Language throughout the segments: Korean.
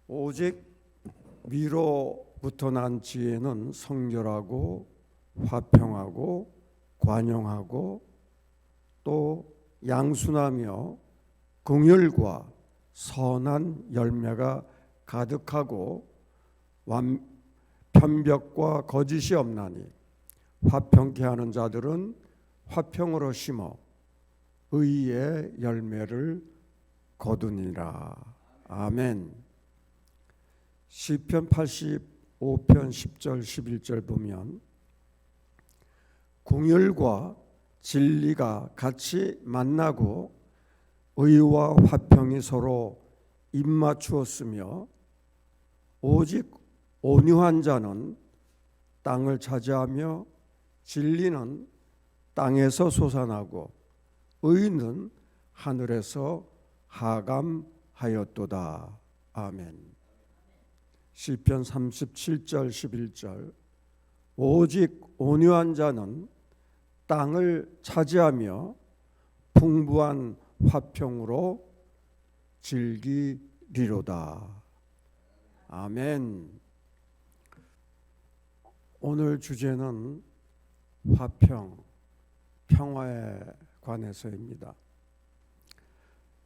오직 위로부터 난 지혜는 성결하고 화평하고 관용하고 또 양순하며 긍휼과 선한 열매가 가득하고 편벽과 거짓이 없나니 화평케 하는 자들은 화평으로 심어 의의 열매를 거두니라. 아멘. 시편 85편 10절 11절 보면 긍휼과 진리가 같이 만나고 의와 화평이 서로 입맞추었으며 오직 온유한 자는 땅을 차지하며 진리는 땅에서 솟아나고 의는 하늘에서 하감하였도다. 아멘. 시편 37절 11절 오직 온유한 자는 땅을 차지하며 풍부한 화평으로 즐기리로다. 아멘. 오늘 주제는 화평, 평화에 관해서입니다.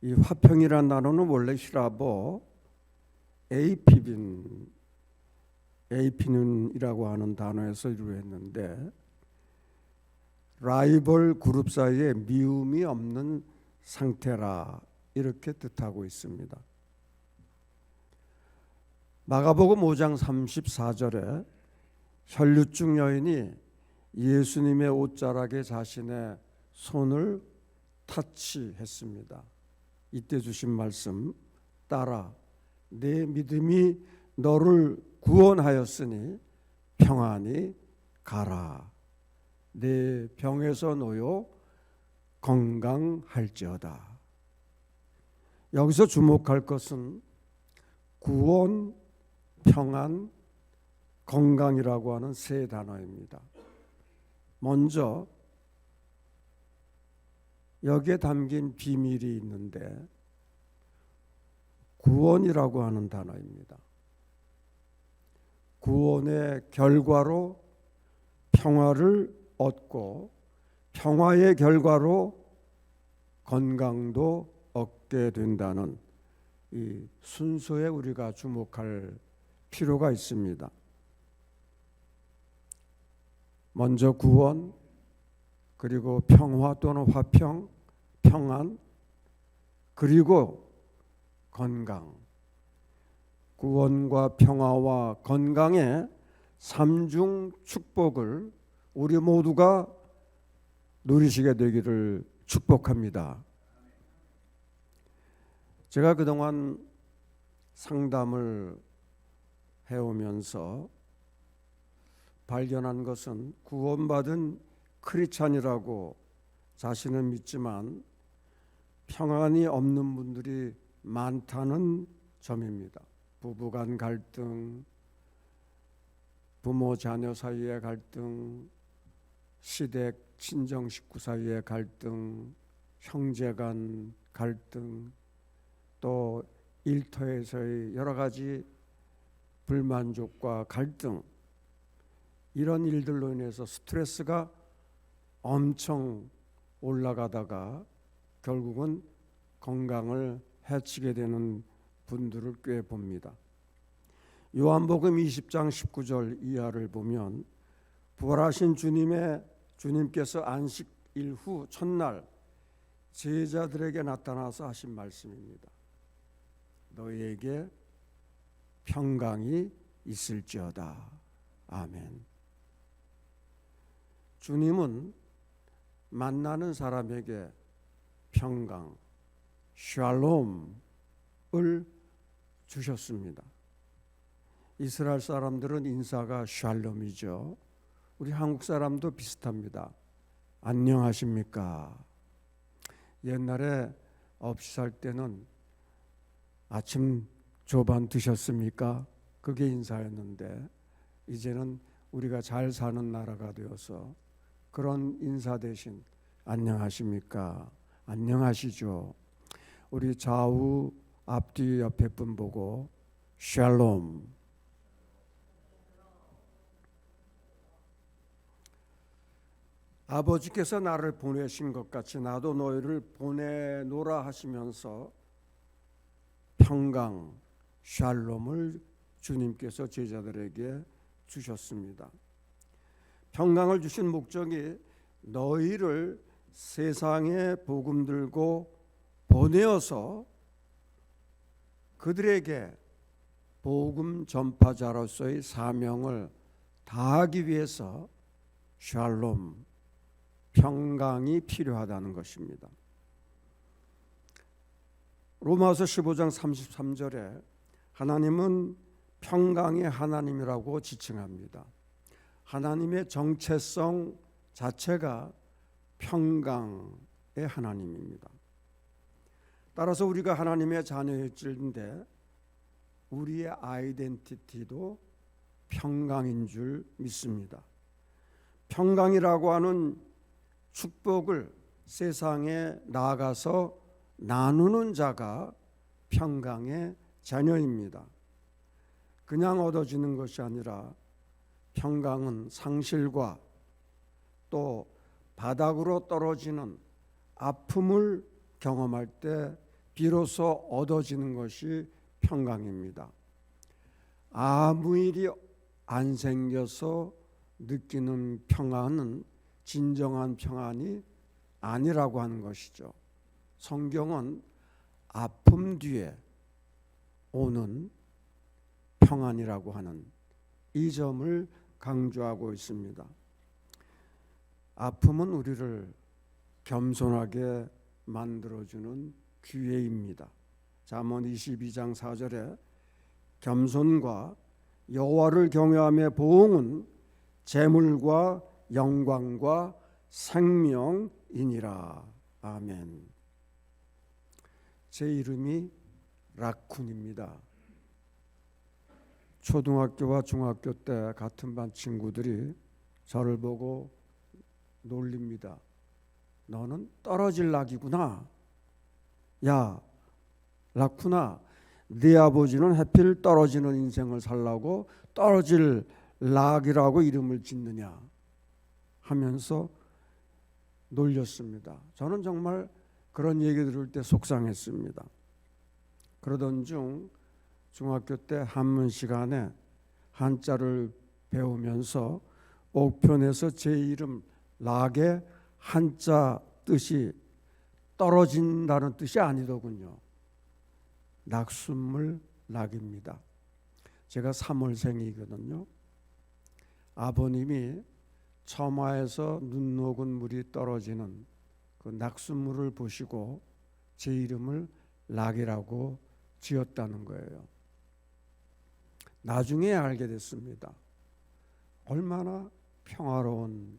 이 화평이라는 단어는 원래 히라보 에이피는이라고 하는 단어에서 유래했는데 라이벌 그룹 사이에 미움이 없는 상태라 이렇게 뜻하고 있습니다. 마가복음 5장 34절에 혈류증 여인이 예수님의 옷자락에 자신의 손을 타치했습니다. 이때 주신 말씀 따라 내 믿음이 너를 구원하였으니 평안히 가라. 내 병에서 놓여 건강할지어다. 여기서 주목할 것은 구원, 평안, 건강이라고 하는 세 단어입니다. 먼저 여기에 담긴 비밀이 있는데 구원이라고 하는 단어입니다. 구원의 결과로 평화를 얻고 평화의 결과로 건강도 얻게 된다는 이 순서에 우리가 주목할 필요가 있습니다. 먼저 구원, 그리고 평화 또는 화평, 평안, 그리고 건강. 구원과 평화와 건강의 삼중 축복을 우리 모두가 누리시게 되기를 축복합니다. 제가 그동안 상담을 해오면서 발견한 것은 구원받은 크리스찬이라고 자신은 믿지만 평안이 없는 분들이 많다는 점입니다. 부부간 갈등, 부모 자녀 사이의 갈등, 시댁 친정 식구 사이의 갈등, 형제간 갈등, 또 일터에서의 여러 가지 불만족과 갈등, 이런 일들로 인해서 스트레스가 엄청 올라가다가 결국은 건강을 해치게 되는 분들을 꽤 봅니다. 요한복음 20장 19절 이하를 보면 부활하신 주님께서 안식일 후 첫날 제자들에게 나타나서 하신 말씀입니다. 너희에게 평강이 있을지어다. 아멘. 주님은 만나는 사람에게 평강, 샬롬을 주셨습니다. 이스라엘 사람들은 인사가 샬롬이죠. 우리 한국 사람도 비슷합니다. 안녕하십니까? 옛날에 없이 살 때는 아침 조반 드셨습니까? 그게 인사였는데 이제는 우리가 잘 사는 나라가 되어서 그런 인사 대신 안녕하십니까? 안녕하시죠. 우리 좌우 앞뒤 옆에 분 보고 샬롬. 아버지께서 나를 보내신 것 같이 나도 너희를 보내노라 하시면서 평강, 샬롬을 주님께서 제자들에게 주셨습니다. 평강을 주신 목적이 너희를 세상에 복음 들고 보내어서 그들에게 복음 전파자로서의 사명을 다하기 위해서 샬롬, 평강이 필요하다는 것입니다. 로마서 15장 33절에 하나님은 평강의 하나님이라고 지칭합니다. 하나님의 정체성 자체가 평강의 하나님입니다. 따라서 우리가 하나님의 자녀일진데 우리의 아이덴티티도 평강인 줄 믿습니다. 평강이라고 하는 축복을 세상에 나아가서 나누는 자가 평강의 자녀입니다. 그냥 얻어지는 것이 아니라 평강은 상실과 또 바닥으로 떨어지는 아픔을 경험할 때 비로소 얻어지는 것이 평강입니다. 아무 일이 안 생겨서 느끼는 평안은 진정한 평안이 아니라고 하는 것이죠. 성경은 아픔 뒤에 오는 평안이라고 하는 이 점을 강조하고 있습니다. 아픔은 우리를 겸손하게 만들어주는 기회입니다. 잠언 22장 4절에 겸손과 여호와를 경외함의 보응은 재물과 영광과 생명이니라. 아멘. 제 이름이 라쿤입니다. 초등학교와 중학교 때 같은 반 친구들이 저를 보고 놀립니다. 너는 떨어질 낙이구나. 야, 라쿤아, 네 아버지는 하필 떨어지는 인생을 살라고 떨어질 락이라고 이름을 짓느냐 하면서 놀렸습니다. 저는 정말 그런 얘기 들을 때 속상했습니다. 그러던 중 중학교 때 한문 시간에 한자를 배우면서 옥편에서 제 이름 락의 한자 뜻이 떨어진다는 뜻이 아니더군요. 낙숫물 락입니다. 제가 3월생이거든요. 아버님이 처마에서 눈 녹은 물이 떨어지는 그 낙숫물을 보시고 제 이름을 락이라고 지었다는 거예요. 나중에 알게 됐습니다. 얼마나 평화로운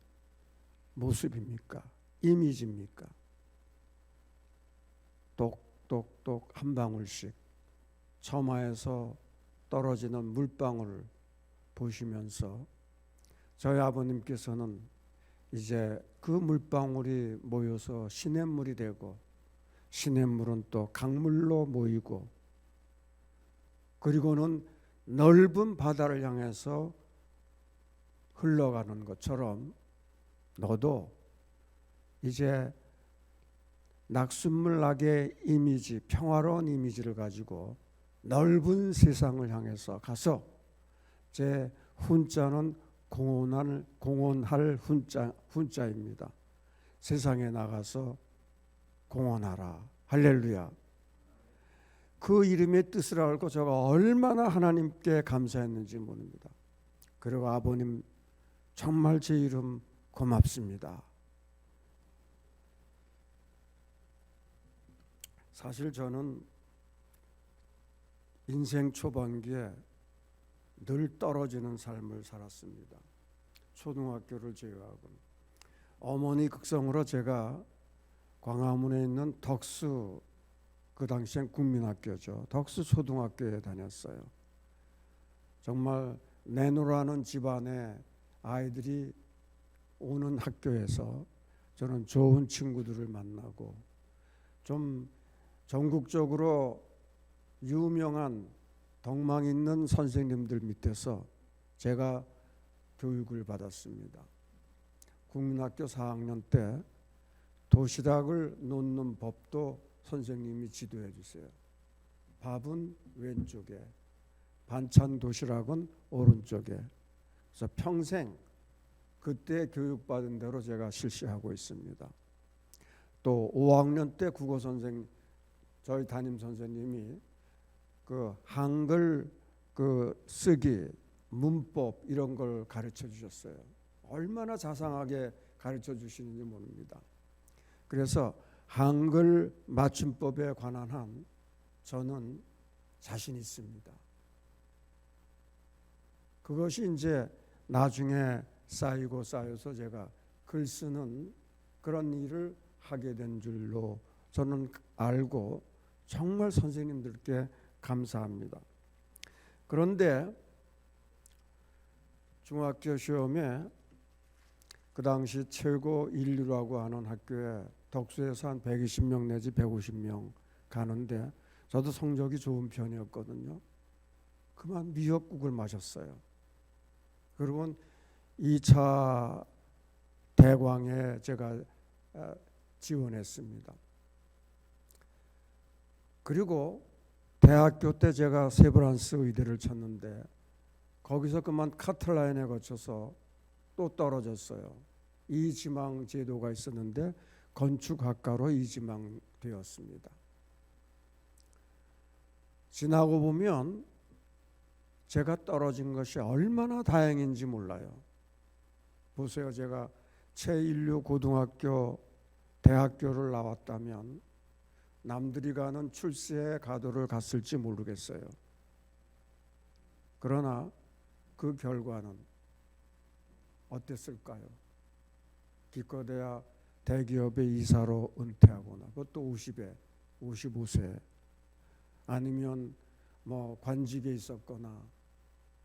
모습입니까? 이미지입니까? 똑똑똑 한 방울씩 처마에서 떨어지는 물방울을 보시면서 저희 아버님께서는 이제 그 물방울이 모여서 시냇물이 되고 시냇물은 또 강물로 모이고 그리고는 넓은 바다를 향해서 흘러가는 것처럼 너도 이제 낙숫물 낙의 이미지, 평화로운 이미지를 가지고 넓은 세상을 향해서 가서 제 훈자는 공헌할 훈자입니다. 세상에 나가서 공헌하라. 할렐루야. 그 이름의 뜻을 알고 제가 얼마나 하나님께 감사했는지 모릅니다. 그리고 아버님 정말 제 이름 고맙습니다. 사실 저는 인생 초반기에 늘 떨어지는 삶을 살았습니다. 초등학교를 제외하고 어머니 극성으로 제가 광화문에 있는 덕수, 그 당시엔 국민학교죠. 덕수 초등학교에 다녔어요. 정말 내노라는 집안의 아이들이 오는 학교에서 저는 좋은 친구들을 만나고 좀 전국적으로 유명한 덕망 있는 선생님들 밑에서 제가 교육을 받았습니다. 국민학교 4학년 때 도시락을 놓는 법도 선생님이 지도해 주세요. 밥은 왼쪽에, 반찬 도시락은 오른쪽에. 그래서 평생 그때 교육받은 대로 제가 실시하고 있습니다. 또 5학년 때 국어 선생, 저희 담임 선생님이 그 한글 그 쓰기, 문법 이런 걸 가르쳐 주셨어요. 얼마나 자상하게 가르쳐 주시는지 모릅니다. 그래서 한글 맞춤법에 관한 한 저는 자신 있습니다. 그것이 이제 나중에 쌓이고 쌓여서 제가 글 쓰는 그런 일을 하게 된 줄로 저는 알고 정말 선생님들께 감사합니다. 그런데 중학교 시험에 그 당시 최고 인류라고 하는 학교에 덕수에서 한 120명 내지 150명 가는데 저도 성적이 좋은 편이었거든요. 그만 미역국을 마셨어요. 그리고 2차 대광에 제가 지원했습니다. 그리고 대학교 때 제가 세브란스 의대를 쳤는데 거기서 그만 카틀라인에 거쳐서 또 떨어졌어요. 이지망 제도가 있었는데 건축학과로 이지망 되었습니다. 지나고 보면 제가 떨어진 것이 얼마나 다행인지 몰라요. 보세요. 제가 제1류 고등학교 대학교를 나왔다면 남들이 가는 출세의 가도를 갔을지 모르겠어요. 그러나 그 결과는 어땠을까요? 기껏해야 대기업의 이사로 은퇴하거나 그것도 50에 55세 아니면 뭐 관직에 있었거나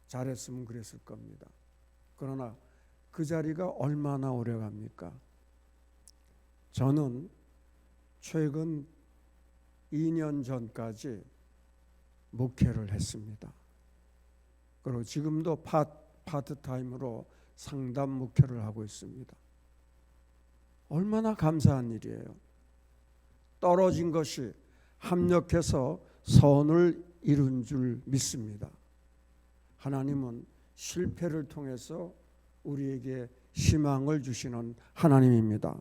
잘했으면 그랬을 겁니다. 그러나 그 자리가 얼마나 오래 갑니까? 저는 최근 2년 전까지 목회를 했습니다. 그리고 지금도 파트타임으로 상담 목회를 하고 있습니다. 얼마나 감사한 일이에요. 떨어진 것이 합력해서 선을 이룬 줄 믿습니다. 하나님은 실패를 통해서 우리에게 희망을 주시는 하나님입니다.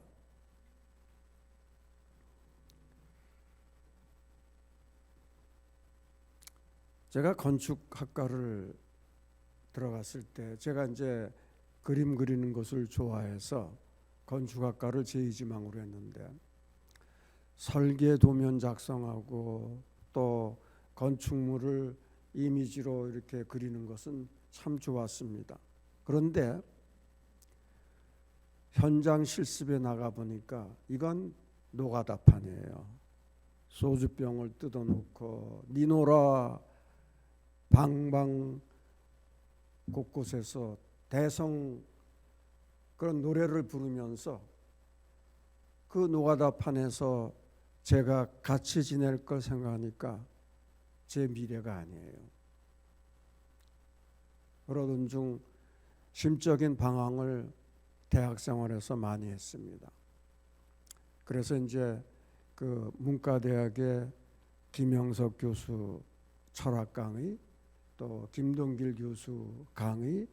제가 건축학과를 들어갔을 때 제가 이제 그림 그리는 것을 좋아해서 건축학과를 제2지망으로 했는데 설계 도면 작성하고 또 건축물을 이미지로 이렇게 그리는 것은 참 좋았습니다. 그런데 현장 실습에 나가 보니까 이건 노가다판이에요. 소주병을 뜯어놓고 니노라 방방 곳곳에서 대성 그런 노래를 부르면서 그 노가다판에서 제가 같이 지낼 걸 생각하니까 제 미래가 아니에요. 그러던 중 심적인 방황을 대학 생활에서 많이 했습니다. 그래서 이제 그 문과대학의 김영석 교수 철학 강의, 또 김동길 교수 강의,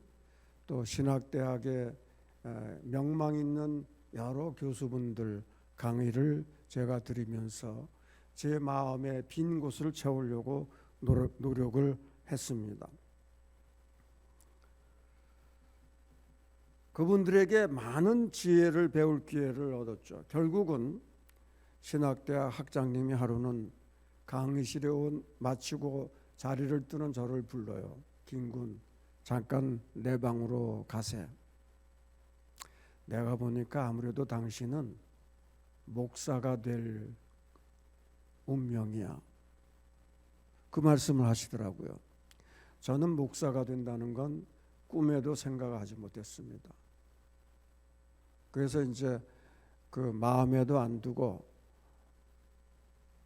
또 신학대학의 명망 있는 여러 교수분들 강의를 제가 들으면서 제 마음의 빈 곳을 채우려고 노력을 했습니다. 그분들에게 많은 지혜를 배울 기회를 얻었죠. 결국은 신학대학 학장님이 하루는 강의실에 마치고 자리를 뜨는 저를 불러요. 김군, 잠깐 내 방으로 가세. 내가 보니까 아무래도 당신은 목사가 될 운명이야. 그 말씀을 하시더라고요. 저는 목사가 된다는 건 꿈에도 생각하지 못했습니다. 그래서 이제 그 마음에도 안 두고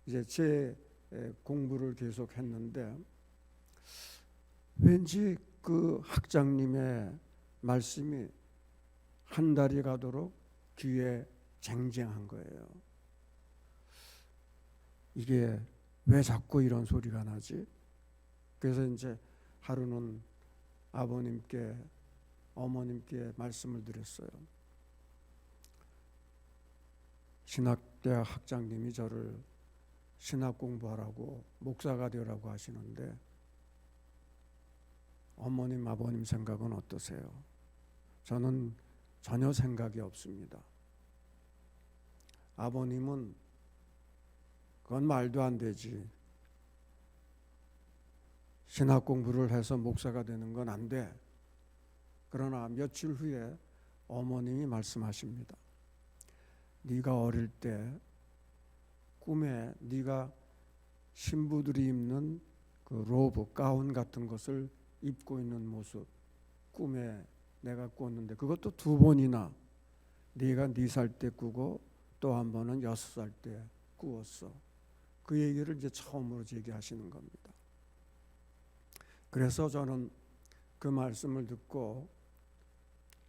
이제 제 공부를 계속 했는데 왠지 그 학장님의 말씀이 한 달이 가도록 귀에 쟁쟁한 거예요. 이게 왜 자꾸 이런 소리가 나지? 그래서 이제 하루는 아버님께, 어머님께 말씀을 드렸어요. 신학대학 학장님이 저를 신학 공부하라고 목사가 되라고 하시는데 어머님, 아버님 생각은 어떠세요? 저는 전혀 생각이 없습니다. 아버님은 그건 말도 안 되지. 신학 공부를 해서 목사가 되는 건 안 돼. 그러나 며칠 후에 어머님이 말씀하십니다. 네가 어릴 때 꿈에 네가 신부들이 입는 그 로브, 가운 같은 것을 입고 있는 모습 꿈에 내가 꿨는데 그것도 2번이나 네가 4살 때 꾸고 또 한 번은 6살 때 꾸었어. 그 얘기를 이제 처음으로 제기하시는 겁니다. 그래서 저는 그 말씀을 듣고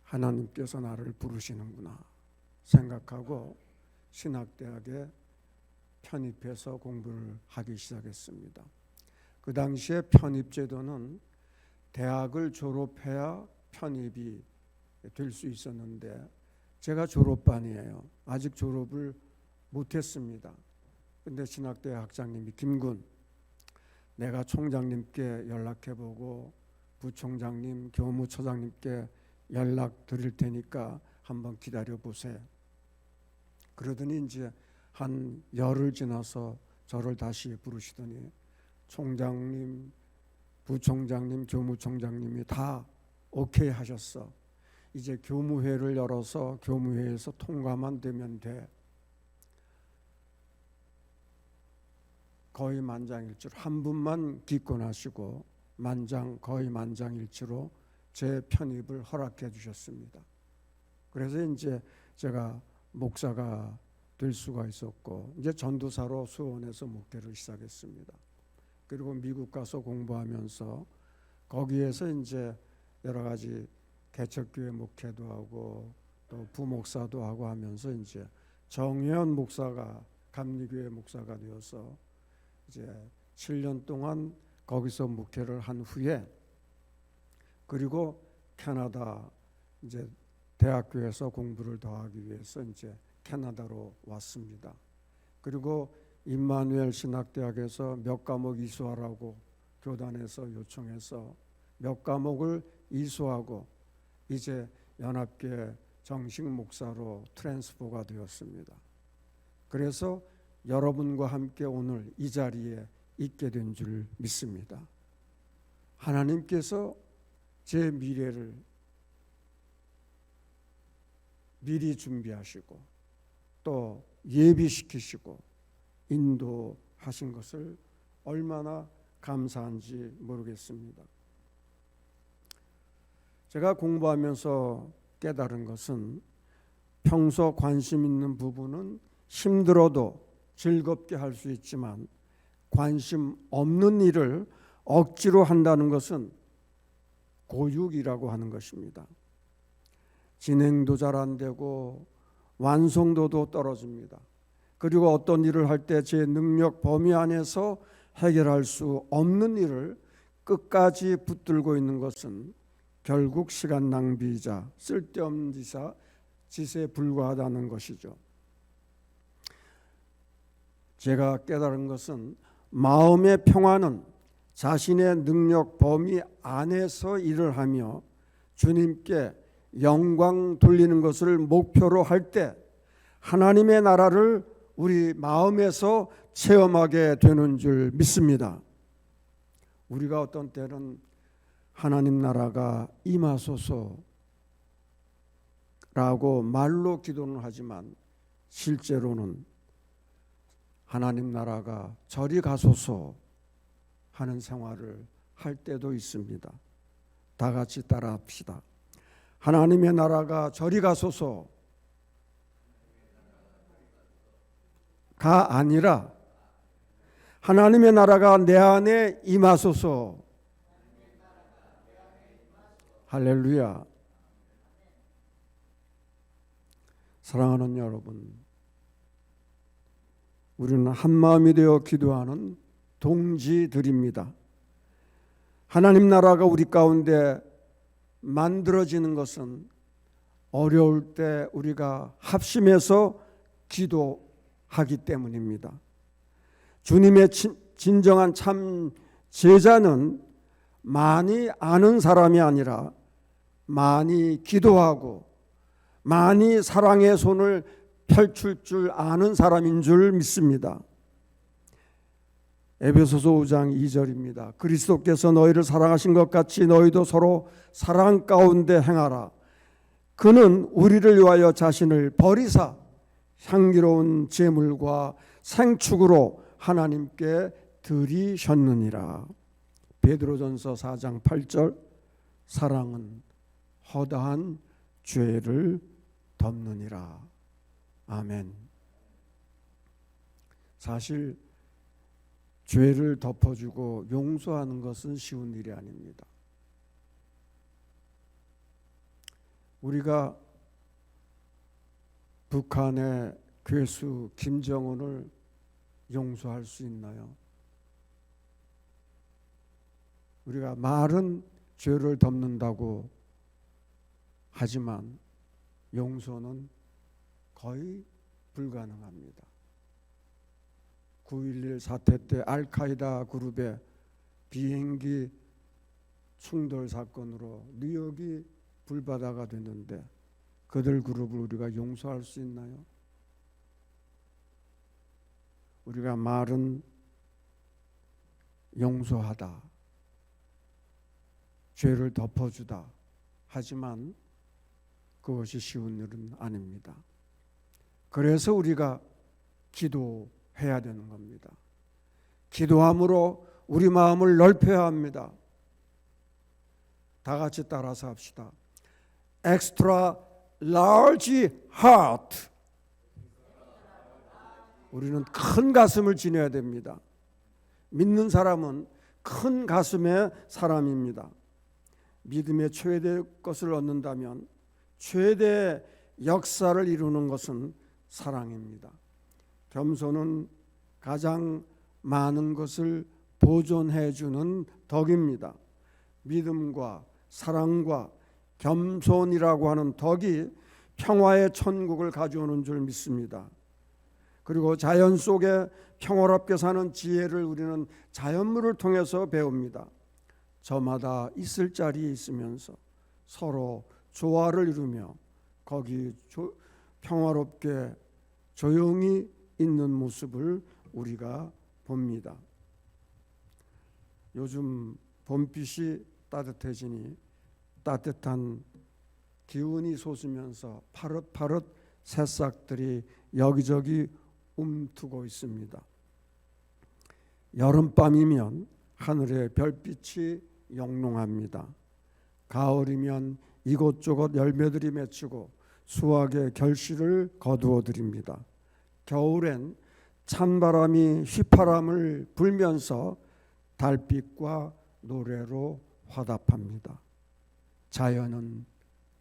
하나님께서 나를 부르시는구나 생각하고 신학대학에 편입해서 공부를 하기 시작했습니다. 그 당시에 편입제도는 대학을 졸업해야 편입이 될 수 있었는데 제가 졸업반이에요. 아직 졸업을 못했습니다. 근데 신학대학 학장님이 김군, 내가 총장님께 연락해보고 부총장님, 교무처장님께 연락 드릴 테니까 한번 기다려보세요. 그러더니 이제 한 열흘 지나서 저를 다시 부르시더니 총장님, 부총장님, 교무총장님이 다 오케이 하셨어. 이제 교무회를 열어서 교무회에서 통과만 되면 돼. 거의 만장일치로 한 분만 기권하시고 거의 만장일치로 제 편입을 허락해 주셨습니다. 그래서 이제 제가 목사가 될 수가 있었고 이제 전도사로 수원에서 목회를 시작했습니다. 그리고 미국 가서 공부하면서 거기에서 이제 여러 가지 개척교회 목회도 하고 또 부목사도 하고 하면서 이제 정혜연 목사가 감리교회 목사가 되어서 이제 7년 동안 거기서 목회를 한 후에 그리고 캐나다 이제 대학교에서 공부를 더 하기 위해서 이제 캐나다로 왔습니다. 그리고 임마누엘 신학대학에서 몇 과목 이수하라고 교단에서 요청해서 몇 과목을 이수하고 이제 연합교회 정식 목사로 트랜스포가 되었습니다. 그래서 여러분과 함께 오늘 이 자리에 있게 된 줄 믿습니다. 하나님께서 제 미래를 미리 준비하시고 또 예비시키시고 인도하신 것을 얼마나 감사한지 모르겠습니다. 제가 공부하면서 깨달은 것은 평소 관심 있는 부분은 힘들어도 즐겁게 할 수 있지만 관심 없는 일을 억지로 한다는 것은 고육이라고 하는 것입니다. 진행도 잘 안 되고 완성도도 떨어집니다. 그리고 어떤 일을 할 때 제 능력 범위 안에서 해결할 수 없는 일을 끝까지 붙들고 있는 것은 결국 시간 낭비이자 쓸데없는 짓에 불과하다는 것이죠. 제가 깨달은 것은 마음의 평화는 자신의 능력 범위 안에서 일을 하며 주님께 영광 돌리는 것을 목표로 할 때 하나님의 나라를 우리 마음에서 체험하게 되는 줄 믿습니다. 우리가 어떤 때는 하나님 나라가 임하소서라고 말로 기도는 하지만 실제로는 하나님 나라가 저리 가소서 하는 생활을 할 때도 있습니다. 다 같이 따라합시다. 하나님의 나라가 저리 가소서가 아니라 하나님의 나라가 내 안에 임하소서. 할렐루야. 사랑하는 여러분, 우리는 한마음이 되어 기도하는 동지들입니다. 하나님 나라가 우리 가운데 만들어지는 것은 어려울 때 우리가 합심해서 기도하기 때문입니다. 주님의 진정한 참 제자는 많이 아는 사람이 아니라 많이 기도하고 많이 사랑의 손을 펼칠 줄 아는 사람인 줄 믿습니다. 에베소서 5장 2절입니다. 그리스도께서 너희를 사랑하신 것 같이 너희도 서로 사랑 가운데 행하라. 그는 우리를 위하여 자신을 버리사 향기로운 제물과 생축으로 하나님께 드리셨느니라. 베드로전서 4장 8절, 사랑은 허다한 죄를 덮느니라. 아멘. 사실 죄를 덮어주고 용서하는 것은 쉬운 일이 아닙니다. 우리가 북한의 괴수 김정은을 용서할 수 있나요? 우리가 말은 죄를 덮는다고 하지만 용서는 거의 불가능합니다. 9.11 사태 때 알카이다 그룹의 비행기 충돌 사건으로 뉴욕이 불바다가 됐는데 그들 그룹을 우리가 용서할 수 있나요? 우리가 말은 용서하다, 죄를 덮어주다 하지만 그것이 쉬운 일은 아닙니다. 그래서 우리가 기도해야 되는 겁니다. 기도함으로 우리 마음을 넓혀야 합니다. 다 같이 따라서 합시다. Extra large heart. 우리는 큰 가슴을 지녀야 됩니다. 믿는 사람은 큰 가슴의 사람입니다. 믿음의 최대 것을 얻는다면 최대 역사를 이루는 것은 사랑입니다. 겸손은 가장 많은 것을 보존해 주는 덕입니다. 믿음과 사랑과 겸손이라고 하는 덕이 평화의 천국을 가져오는 줄 믿습니다. 그리고 자연 속에 평화롭게 사는 지혜를 우리는 자연물을 통해서 배웁니다. 저마다 있을 자리에 있으면서 서로 조화를 이루며 거기 평화롭게 조용히 있는 모습을 우리가 봅니다. 요즘 봄빛이 따뜻해지니 따뜻한 기운이 솟으면서 파릇파릇 새싹들이 여기저기 움트고 있습니다. 여름밤이면 하늘에 별빛이 영롱합니다. 가을이면 이곳저곳 열매들이 맺히고 수확의 결실을 거두어 드립니다. 겨울엔 찬바람이 휘파람을 불면서 달빛과 노래로 화답합니다. 자연은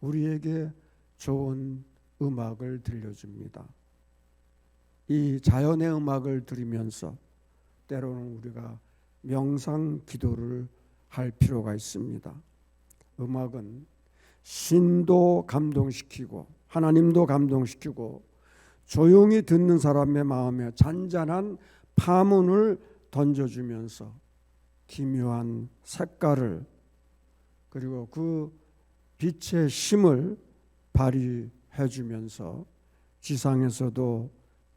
우리에게 좋은 음악을 들려줍니다. 이 자연의 음악을 들으면서 때로는 우리가 명상 기도를 할 필요가 있습니다. 음악은 신도 감동시키고 하나님도 감동시키고 조용히 듣는 사람의 마음에 잔잔한 파문을 던져주면서 기묘한 색깔을 그리고 그 빛의 힘을 발휘해 주면서 지상에서도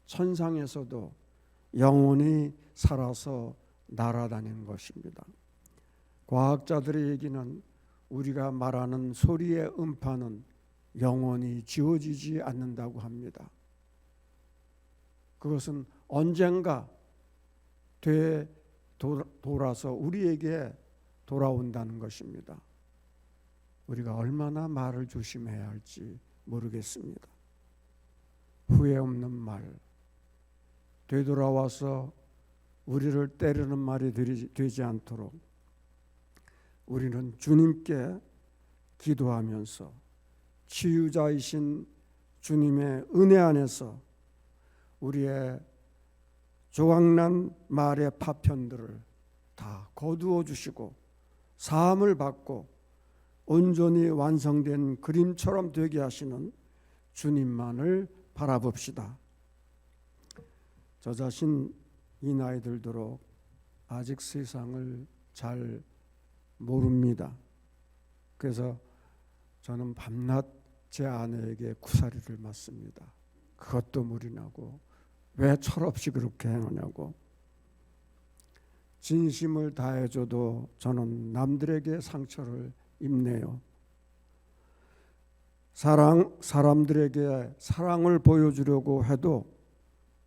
천상에서도 영원히 살아서 날아다니는 것입니다. 과학자들의 얘기는 우리가 말하는 소리의 음파는 영원히 지워지지 않는다고 합니다. 그것은 언젠가 돌아서 우리에게 돌아온다는 것입니다. 우리가 얼마나 말을 조심해야 할지 모르겠습니다. 후회 없는 말, 되돌아와서 우리를 때리는 말이 되지 않도록 우리는 주님께 기도하면서 치유자이신 주님의 은혜 안에서 우리의 조각난 말의 파편들을 다 거두어 주시고 사함을 받고 온전히 완성된 그림처럼 되게 하시는 주님만을 바라봅시다. 저 자신 이 나이 들도록 아직 세상을 잘 모릅니다. 그래서 저는 밤낮 제 아내에게 구사리를 맞습니다. 그것도 무리 나고 왜 철없이 그렇게 행하냐고. 진심을 다해줘도 저는 남들에게 상처를 입네요. 사람들에게 사랑을 보여주려고 해도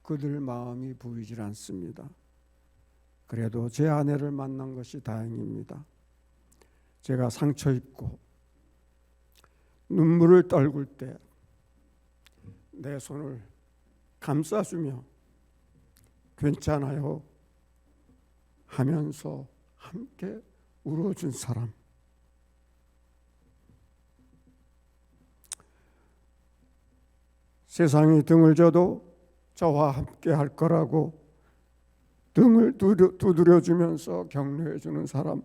그들 마음이 보이질 않습니다. 그래도 제 아내를 만난 것이 다행입니다. 제가 상처 입고 눈물을 떨굴 때 내 손을 감싸주며 괜찮아요 하면서 함께 울어준 사람. 세상이 등을 져도 저와 함께 할 거라고 등을 두드려주면서 격려해주는 사람.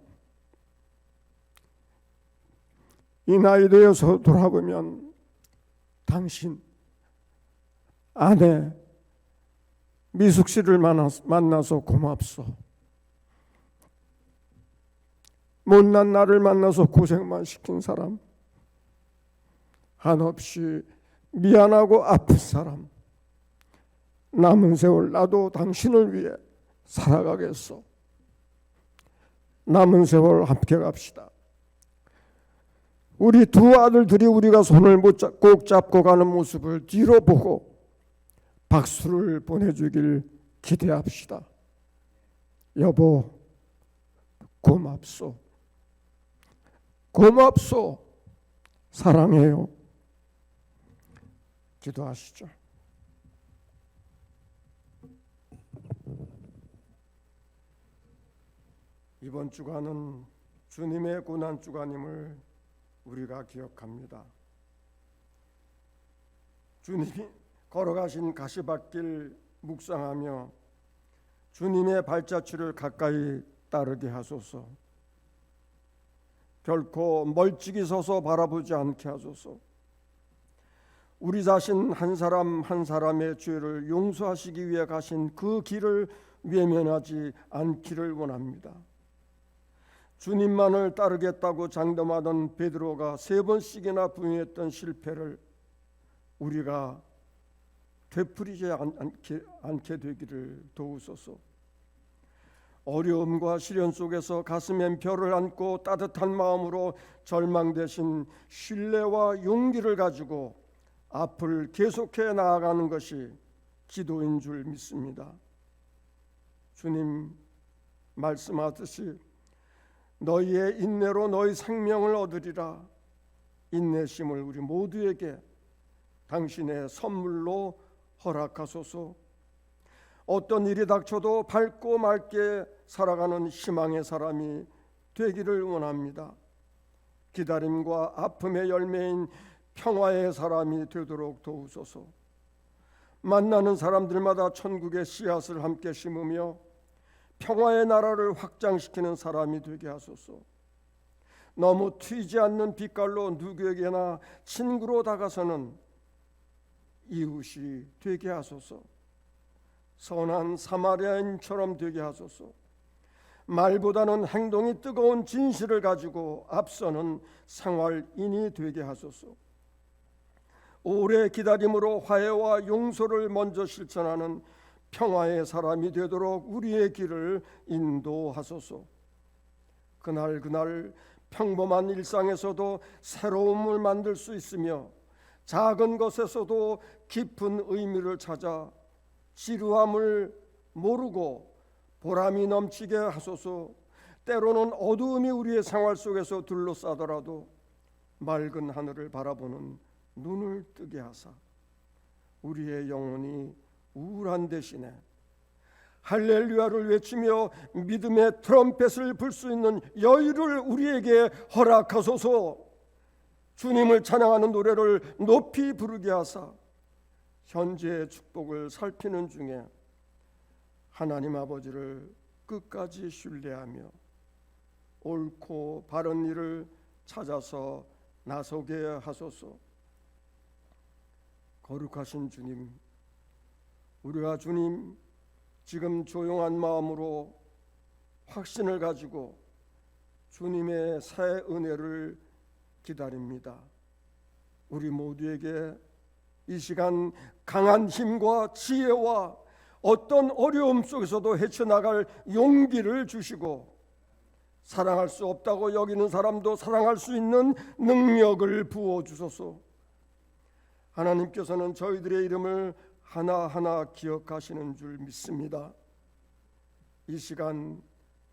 이 나이 되어서 돌아보면 당신 아내 미숙 씨를 만나서 고맙소. 못난 나를 만나서 고생만 시킨 사람. 한없이 미안하고 아픈 사람. 남은 세월 나도 당신을 위해 살아가겠소. 남은 세월 함께 갑시다. 우리 두 아들들이 우리가 손을 꼭 잡고 가는 모습을 뒤로 보고 박수를 보내주길 기대합시다. 여보, 고맙소. 고맙소. 사랑해요. 기도하시죠. 이번 주간은 주님의 고난 주간임을 우리가 기억합니다. 주님이 걸어가신 가시밭길 묵상하며 주님의 발자취를 가까이 따르게 하소서. 결코 멀찍이 서서 바라보지 않게 하소서. 우리 자신 한 사람 한 사람의 죄를 용서하시기 위해 가신 그 길을 외면하지 않기를 원합니다. 주님만을 따르겠다고 장담하던 베드로가 3번씩이나 부인했던 실패를 우리가 되풀이지 않게 되기를 도우소서. 어려움과 시련 속에서 가슴엔 별을 안고 따뜻한 마음으로 절망 대신 신뢰와 용기를 가지고 앞을 계속해 나아가는 것이 기도인 줄 믿습니다. 주님 말씀하듯이 너희의 인내로 너희 생명을 얻으리라. 인내심을 우리 모두에게 당신의 선물로 허락하소서. 어떤 일이 닥쳐도 밝고 맑게 살아가는 희망의 사람이 되기를 원합니다. 기다림과 아픔의 열매인 평화의 사람이 되도록 도우소서. 만나는 사람들마다 천국의 씨앗을 함께 심으며 평화의 나라를 확장시키는 사람이 되게 하소서. 너무 튀지 않는 빛깔로 누구에게나 친구로 다가서는 이웃이 되게 하소서. 선한 사마리아인처럼 되게 하소서. 말보다는 행동이 뜨거운 진실을 가지고 앞서는 생활인이 되게 하소서. 오래 기다림으로 화해와 용서를 먼저 실천하는 평화의 사람이 되도록 우리의 길을 인도하소서. 그날 평범한 일상에서도 새로움을 만들 수 있으며 작은 것에서도 깊은 의미를 찾아 지루함을 모르고 보람이 넘치게 하소서. 때로는 어두움이 우리의 생활 속에서 둘러싸더라도 맑은 하늘을 바라보는 눈을 뜨게 하사 우리의 영혼이 우울한 대신에 할렐루야를 외치며 믿음의 트럼펫을 불 수 있는 여유를 우리에게 허락하소서. 주님을 찬양하는 노래를 높이 부르게 하사 현재의 축복을 살피는 중에 하나님 아버지를 끝까지 신뢰하며 옳고 바른 일을 찾아서 나서게 하소서. 거룩하신 주님, 우리가 주님 지금 조용한 마음으로 확신을 가지고 주님의 새 은혜를 기다립니다. 우리 모두에게 이 시간 강한 힘과 지혜와 어떤 어려움 속에서도 헤쳐나갈 용기를 주시고 사랑할 수 없다고 여기는 사람도 사랑할 수 있는 능력을 부어주소서. 하나님께서는 저희들의 이름을 하나하나 기억하시는 줄 믿습니다. 이 시간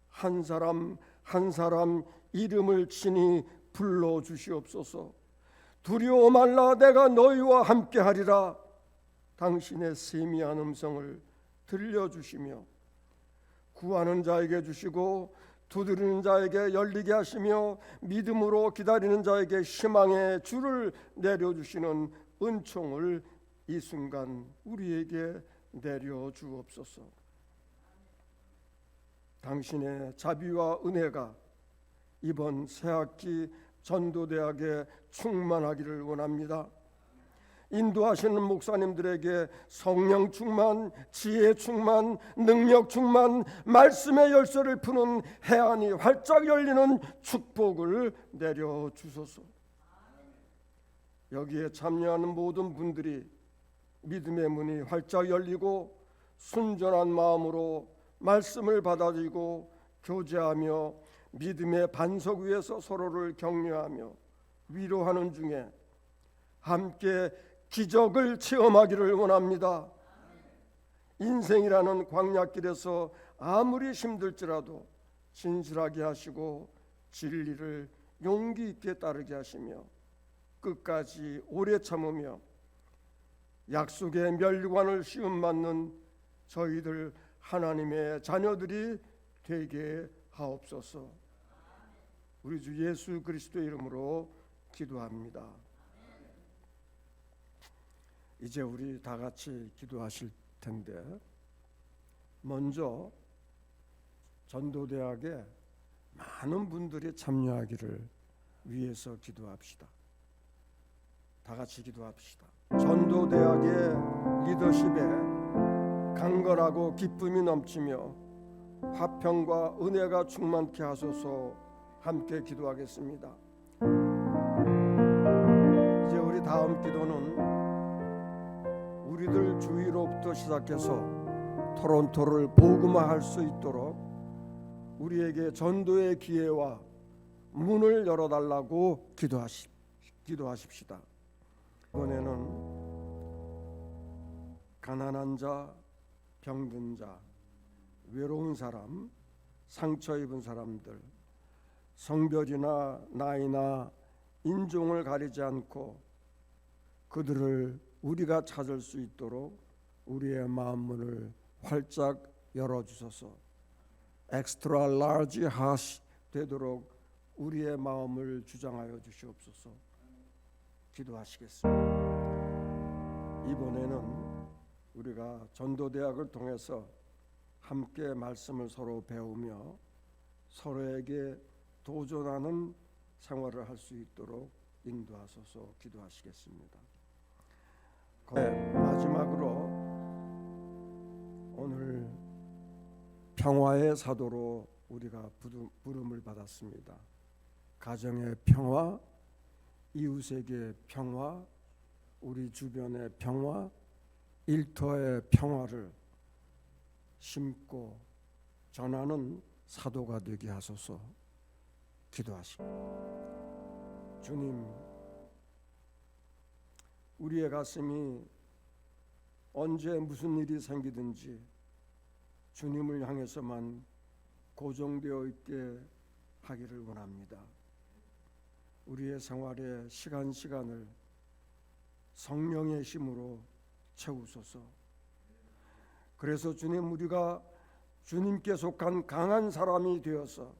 한 사람 한 사람 이름을 친히 불러주시옵소서. 두려워 말라, 내가 너희와 함께하리라. 당신의 세미한 음성을 들려주시며 구하는 자에게 주시고 두드리는 자에게 열리게 하시며 믿음으로 기다리는 자에게 희망의 줄을 내려주시는 은총을 이 순간 우리에게 내려주옵소서. 당신의 자비와 은혜가 이번 새학기 전도대학에 충만하기를 원합니다. 인도하시는 목사님들에게 성령 충만, 지혜 충만, 능력 충만, 말씀의 열쇠를 푸는 해안이 활짝 열리는 축복을 내려주소서. 여기에 참여하는 모든 분들이 믿음의 문이 활짝 열리고 순전한 마음으로 말씀을 받아들이고 교제하며 믿음의 반석 위에서 서로를 격려하며 위로하는 중에 함께 기적을 체험하기를 원합니다. 인생이라는 광야길에서 아무리 힘들지라도 진실하게 하시고 진리를 용기 있게 따르게 하시며 끝까지 오래 참으며 약속의 멸류관을 시험받는 저희들 하나님의 자녀들이 되게 하옵소서. 우리 주 예수 그리스도의 이름으로 기도합니다. 이제 우리 다 같이 기도하실 텐데 먼저 전도대학에 많은 분들이 참여하기를 위해서 기도합시다. 다 같이 기도합시다. 전도대학의 리더십에 강건하고 기쁨이 넘치며 화평과 은혜가 충만케 하소서. 함께 기도하겠습니다. 이제 우리 다음 기도는 우리들 주위로부터 시작해서 토론토를 복음화할 수 있도록 우리에게 전도의 기회와 문을 열어달라고 기도하십시다. 이번에는 가난한 자, 병든 자, 외로운 사람, 상처 입은 사람들, 성별이나 나이나 인종을 가리지 않고 그들을 우리가 찾을 수 있도록 우리의 마음문을 활짝 열어주소서. 엑스트라 라지 하시 되도록 우리의 마음을 주장하여 주시옵소서. 기도하시겠습니다. 이번에는 우리가 전도대학을 통해서 함께 말씀을 서로 배우며 서로에게 도전하는 생활을 할 수 있도록 인도하소서. 기도하시겠습니다. 마지막으로 오늘 평화의 사도로 우리가 부름을 받았습니다. 가정의 평화, 이웃에게 평화, 우리 주변의 평화, 일터의 평화를 심고 전하는 사도가 되게 하소서. 기도하시고 주님, 우리의 가슴이 언제 무슨 일이 생기든지 주님을 향해서만 고정되어 있게 하기를 원합니다. 우리의 생활의 시간을 성령의 힘으로 채우소서. 그래서 주님, 우리가 주님께 속한 강한 사람이 되어서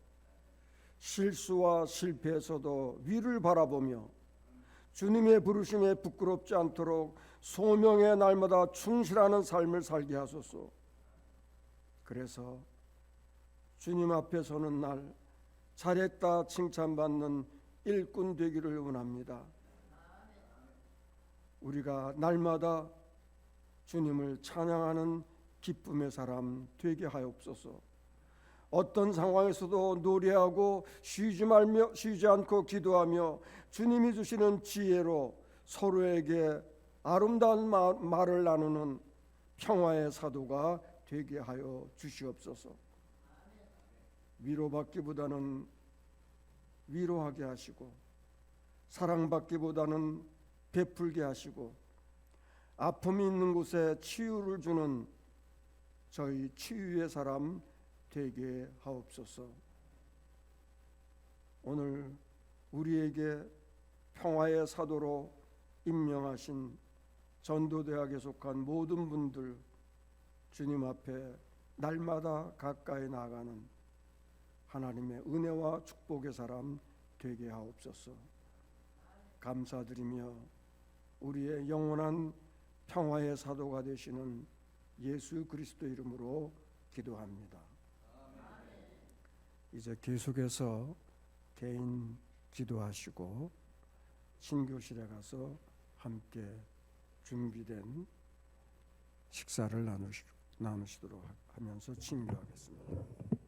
실수와 실패에서도 위를 바라보며 주님의 부르심에 부끄럽지 않도록 소명의 날마다 충실하는 삶을 살게 하소서. 그래서 주님 앞에 서는 날 잘했다 칭찬받는 일꾼 되기를 원합니다. 우리가 날마다 주님을 찬양하는 기쁨의 사람 되게 하옵소서. 어떤 상황에서도 노래하고 쉬지 않고 기도하며 주님이 주시는 지혜로 서로에게 아름다운 말을 나누는 평화의 사도가 되게 하여 주시옵소서. 위로받기보다는 위로하게 하시고, 사랑받기보다는 베풀게 하시고, 아픔이 있는 곳에 치유를 주는 저희 치유의 사람 되게 하옵소서. 오늘 우리에게 평화의 사도로 임명하신 전도대학에 속한 모든 분들 주님 앞에 날마다 가까이 나아가는 하나님의 은혜와 축복의 사람 되게 하옵소서. 감사드리며 우리의 영원한 평화의 사도가 되시는 예수 그리스도 이름으로 기도합니다. 이제 계속해서 개인 기도하시고 신교실에 가서 함께 준비된 식사를 나누시도록 하면서 친교하겠습니다.